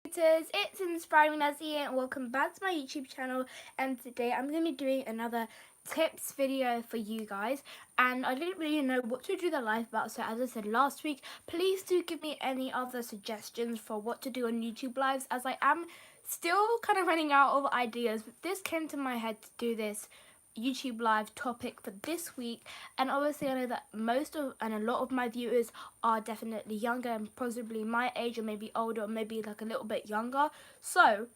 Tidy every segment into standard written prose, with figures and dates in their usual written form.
It's Inspiring Vanessa here, and welcome back to my YouTube channel. And today I'm going to be doing another tips video for you guys. And I didn't really know what to do the live about, so as I said last week, please do give me any other suggestions for what to do on YouTube lives, as I am still kind of running out of ideas. But this came to my head to do this YouTube live topic for this week, and obviously I know that a lot of my viewers are definitely younger and possibly my age, or maybe older, or maybe like a little bit younger. So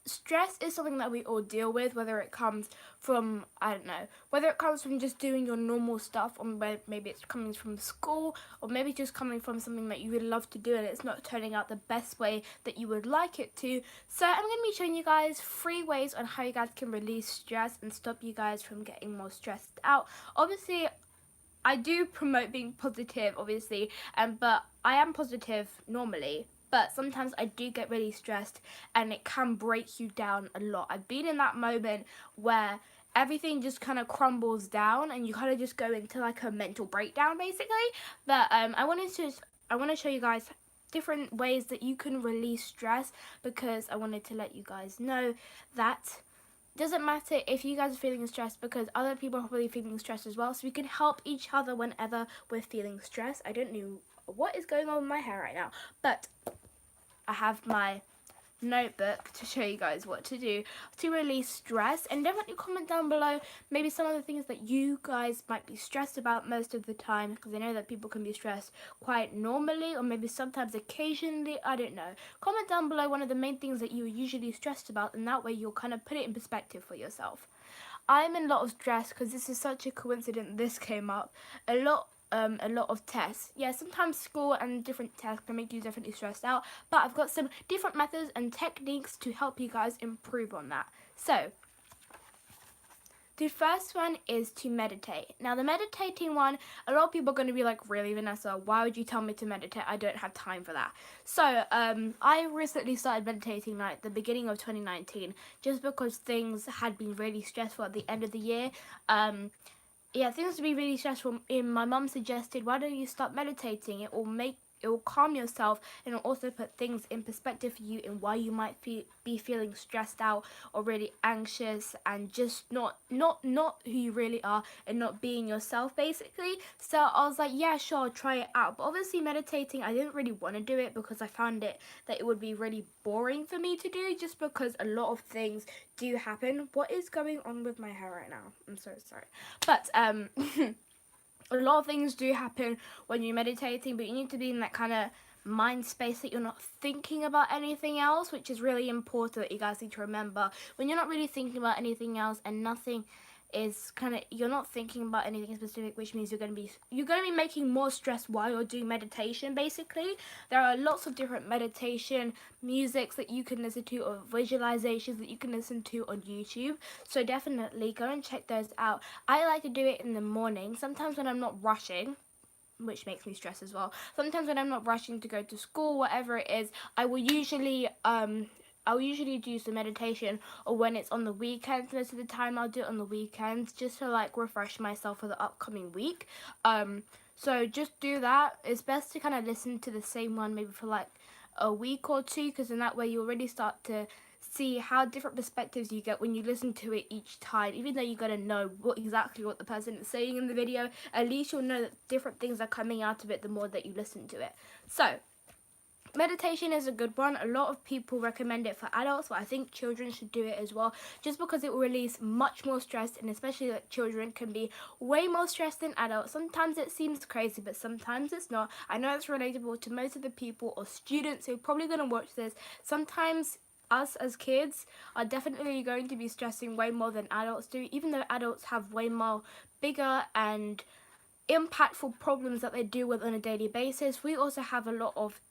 stress is something that we all deal with, whether it comes from, I don't know, whether it comes from just doing your normal stuff, or maybe it's coming from school, or maybe just coming from something that you really love to do and it's not turning out the best way that you would like it to. So I'm going to be showing you guys 3 ways on how you guys can release stress and stop you guys from getting more stressed out. Obviously, I do promote being positive, obviously, but I am positive normally. But sometimes I do get really stressed and it can break you down a lot. I've been in that moment where everything just kind of crumbles down and you kind of just go into like a mental breakdown basically. But I want to show you guys different ways that you can release stress, because I wanted to let you guys know that doesn't matter if you guys are feeling stressed, because other people are probably feeling stressed as well, so we can help each other whenever we're feeling stressed. I don't know what is going on with my hair right now, but I have my notebook to show you guys what to do to release stress. And definitely comment down below maybe some of the things that you guys might be stressed about most of the time, because I know that people can be stressed quite normally, or maybe sometimes occasionally, I don't know. Comment down below one of the main things that you're usually stressed about, and that way you'll kind of put it in perspective for yourself. I'm in a lot of stress because this is such a coincidence this came up. A lot of tests. Yeah, sometimes school and different tests can make you definitely stressed out, but I've got some different methods and techniques to help you guys improve on that. So the first one is to meditate. Now the meditating one, a lot of people are going to be like, really, Vanessa, why would you tell me to meditate? I don't have time for that. So I recently started meditating like the beginning of 2019, just because things had been really stressful at the end of the year. Yeah, things to be really stressful. My mum suggested, why don't you start meditating? It will calm yourself, and it'll also put things in perspective for you, and why you might be feeling stressed out or really anxious and just not who you really are and not being yourself basically. So I was like, yeah, sure, I'll try it out. But obviously meditating, I didn't really want to do it because I found that it would be really boring for me to do, just because a lot of things do happen. What is going on with my hair right now? I'm so sorry. But a lot of things do happen when you're meditating, but you need to be in that kind of mind space that you're not thinking about anything else, which is really important that you guys need to remember. When you're not really thinking about anything else and nothing is you're not thinking about anything specific, which means you're going to be making more stress while you're doing meditation basically. There are lots of different meditation musics that you can listen to, or visualizations that you can listen to on YouTube, so definitely go and check those out. I like to do it in the morning, sometimes when I'm not rushing, which makes me stress as well. Sometimes when I'm not rushing to go to school, whatever it is, I'll usually do some meditation, or when it's on the weekends, most of the time I'll do it on the weekends, just to like refresh myself for the upcoming week. So just do that. It's best to kind of listen to the same one maybe for like a week or two, because in that way you'll really start to see how different perspectives you get when you listen to it each time. Even though you're going to know exactly what the person is saying in the video, at least you'll know that different things are coming out of it the more that you listen to it. So meditation is a good one. A lot of people recommend it for adults, but I think children should do it as well, just because it will release much more stress, and especially that children can be way more stressed than adults. Sometimes it seems crazy, but sometimes it's not. I know it's relatable to most of the people or students who are probably going to watch this. Sometimes us as kids are definitely going to be stressing way more than adults do, even though adults have way more bigger and impactful problems that they deal with on a daily basis. We also have a lot of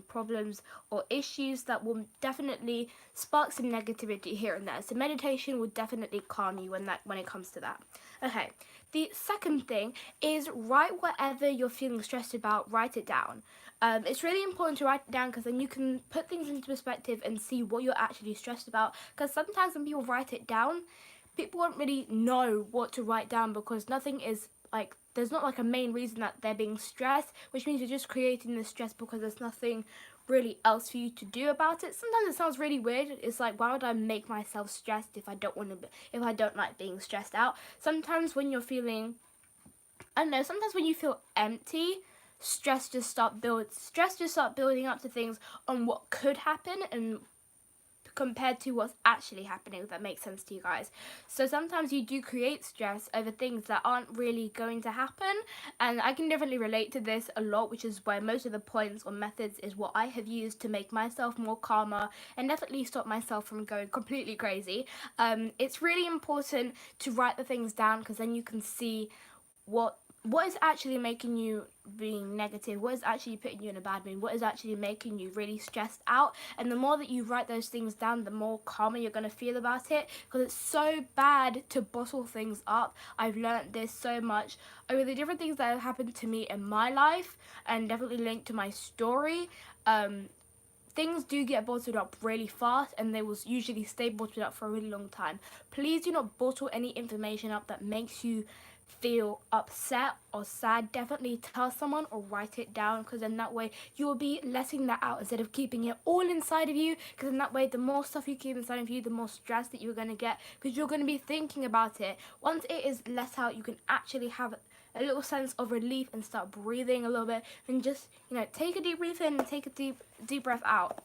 problems or issues that will definitely spark some negativity here and there. So meditation will definitely calm you when it comes to that. Okay, the second thing is write whatever you're feeling stressed about. Write it down. It's really important to write it down, because then you can put things into perspective and see what you're actually stressed about. Because sometimes when people write it down, people won't really know what to write down, because nothing is like, there's not like a main reason that they're being stressed, which means you're just creating the stress because there's nothing really else for you to do about it. Sometimes it sounds really weird. It's like, why would I make myself stressed if I don't like being stressed out? Sometimes when you're feeling, I don't know, sometimes when you feel empty, stress just start building up to things on what could happen and compared to what's actually happening, if that makes sense to you guys. So sometimes you do create stress over things that aren't really going to happen, and I can definitely relate to this a lot, which is why most of the points or methods is what I have used to make myself more calmer and definitely stop myself from going completely crazy. It's really important to write the things down, because then you can see what is actually making you being negative, what is actually putting you in a bad mood, what is actually making you really stressed out. And the more that you write those things down, the more calmer you're going to feel about it, because it's so bad to bottle things up. I've learned this so much over the different things that have happened to me in my life, and definitely linked to my story. Things do get bottled up really fast, and they will usually stay bottled up for a really long time. Please do not bottle any information up that makes you feel upset or sad. Definitely tell someone or write it down, because in that way you will be letting that out instead of keeping it all inside of you, because in that way the more stuff you keep inside of you, the more stress that you're going to get, because you're going to be thinking about it. Once it is let out, you can actually have a little sense of relief and start breathing a little bit, and just, you know, take a deep breath in and take a deep breath out.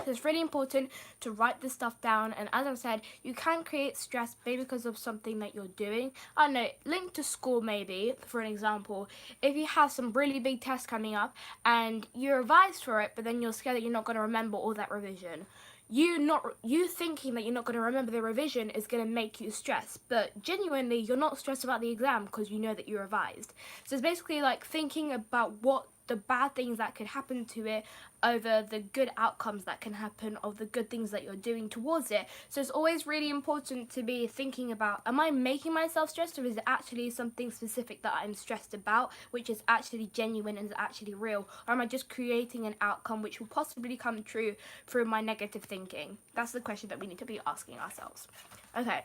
So it's really important to write this stuff down. And as I've said, you can create stress maybe because of something that you're doing. I don't know, linked to school maybe, for an example. If you have some really big tests coming up and you revise for it, but then you're scared that you're not going to remember all that revision. You thinking that you're not going to remember the revision is going to make you stressed, but genuinely you're not stressed about the exam because you know that you revised. So it's basically like thinking about what the bad things that could happen to it over the good outcomes that can happen of the good things that you're doing towards it. So it's always really important to be thinking about, am I making myself stressed, or is it actually something specific that I'm stressed about, which is actually genuine and is actually real, or am I just creating an outcome which will possibly come true through my negative thinking? That's the question that we need to be asking ourselves. Okay,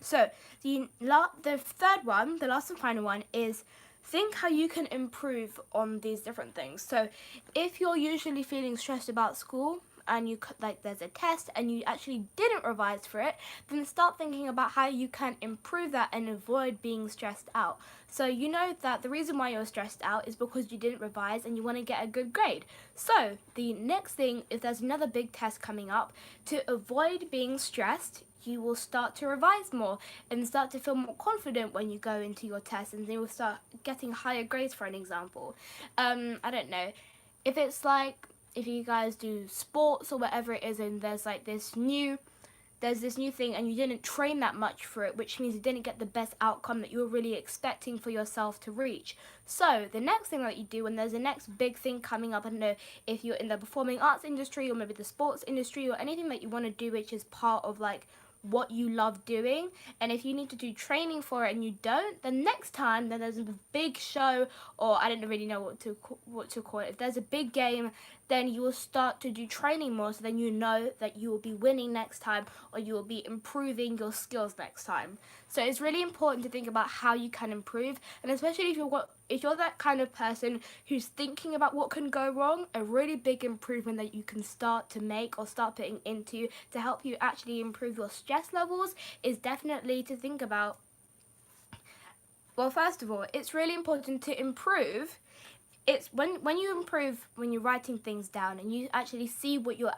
so the third one, the last and final one, is think how you can improve on these different things. So if you're usually feeling stressed about school, and you like there's a test and you actually didn't revise for it, then start thinking about how you can improve that and avoid being stressed out. So you know that the reason why you're stressed out is because you didn't revise and you want to get a good grade. So the next thing, if there's another big test coming up, to avoid being stressed, you will start to revise more and start to feel more confident when you go into your test, and you will start getting higher grades, for an example. I don't know, if it's like, if you guys do sports or whatever it is, and there's this new thing and you didn't train that much for it, which means you didn't get the best outcome that you were really expecting for yourself to reach. So the next thing that you do when there's a next big thing coming up, I don't know if you're in the performing arts industry or maybe the sports industry or anything that you want to do which is part of what you love doing, and if you need to do training for it and you don't, then next time then there's a big show, or I don't really know what to call it, if there's a big game, then you will start to do training more, so then you know that you will be winning next time, or you will be improving your skills next time. So it's really important to think about how you can improve, and especially if you're that kind of person who's thinking about what can go wrong, a really big improvement that you can start to make or start putting into to help you actually improve your stress levels is definitely to think about, well, first of all, it's really important to improve. It's when you improve, when you're writing things down and you actually see what you're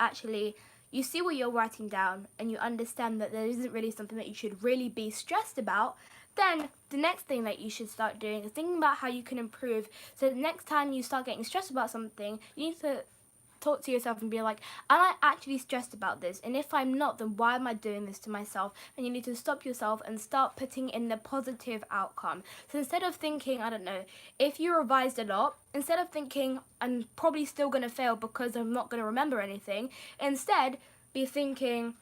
writing down, and you understand that there isn't really something that you should really be stressed about, then the next thing that you should start doing is thinking about how you can improve. So the next time you start getting stressed about something, you need to talk to yourself and be like, am I actually stressed about this? And if I'm not, then why am I doing this to myself? And you need to stop yourself and start putting in the positive outcome. So instead of thinking, I don't know, if you revised a lot, instead of thinking, I'm probably still going to fail because I'm not going to remember anything, instead be thinking,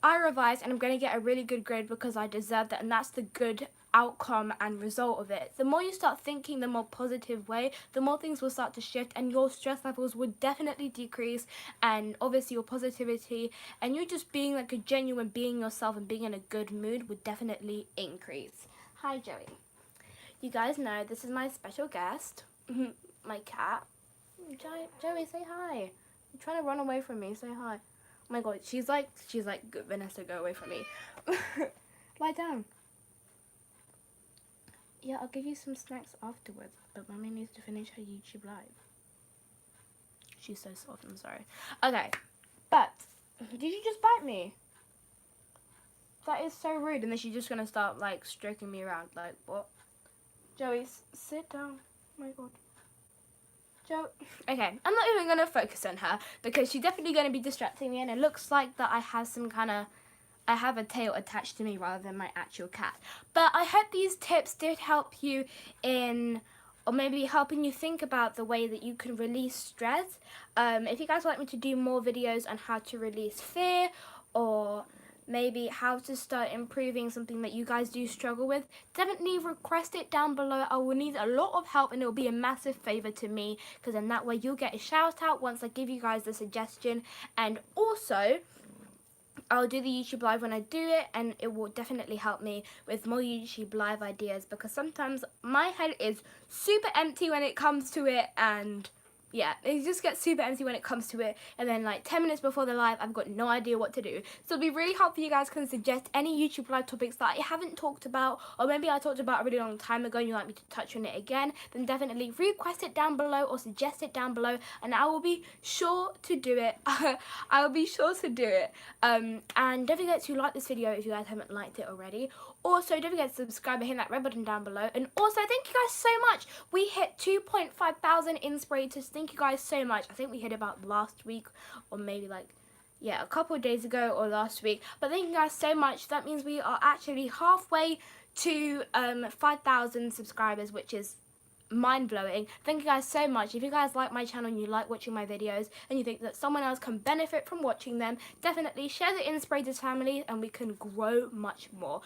I revised and I'm going to get a really good grade because I deserve that, and that's the good outcome and result of it. The more you start thinking the more positive way, the more things will start to shift, and your stress levels would definitely decrease, and obviously your positivity and you just being like a genuine being yourself and being in a good mood would definitely increase. Hi Joey. You guys know this is my special guest, my cat. Joey, say hi. You're trying to run away from me. Say hi. Oh my god, she's like, Vanessa, go away from me. Lie down. Yeah, I'll give you some snacks afterwards, but Mummy needs to finish her YouTube live. She's so soft, I'm sorry. Okay, but did you just bite me? That is so rude. And then she's just gonna start like stroking me around. Like, what? Joey, sit down. Oh my god. Joe. Okay, I'm not even gonna focus on her because she's definitely gonna be distracting me, and it looks like that I have a tail attached to me rather than my actual cat. But I hope these tips did help you in, or maybe helping you think about the way that you can release stress. If you guys would like me to do more videos on how to release fear, or maybe how to start improving something that you guys do struggle with, definitely request it down below. I will need a lot of help, and it will be a massive favor to me, because then that way you'll get a shout out once I give you guys the suggestion. And also, I'll do the YouTube live when I do it, and it will definitely help me with more YouTube live ideas, because sometimes my head is super empty when it comes to it, and yeah, it just gets super empty when it comes to it, and then like 10 minutes before the live, I've got no idea what to do. So it'll be really helpful you guys can suggest any YouTube live topics that I haven't talked about, or maybe I talked about a really long time ago and you'd like me to touch on it again, then definitely request it down below or suggest it down below, and I will be sure to do it. I will be sure to do it. And don't forget to like this video if you guys haven't liked it already. Also, don't forget to subscribe and hit that red button down below. And also, thank you guys so much. We hit 2.5 thousand inspirators. Thank you guys so much. I think we hit about last week, or maybe like, yeah, a couple of days ago or last week. But thank you guys so much. That means we are actually halfway to 5,000 subscribers, which is mind-blowing. Thank you guys so much. If you guys like my channel and you like watching my videos and you think that someone else can benefit from watching them, definitely share the Inspirators family and we can grow much more.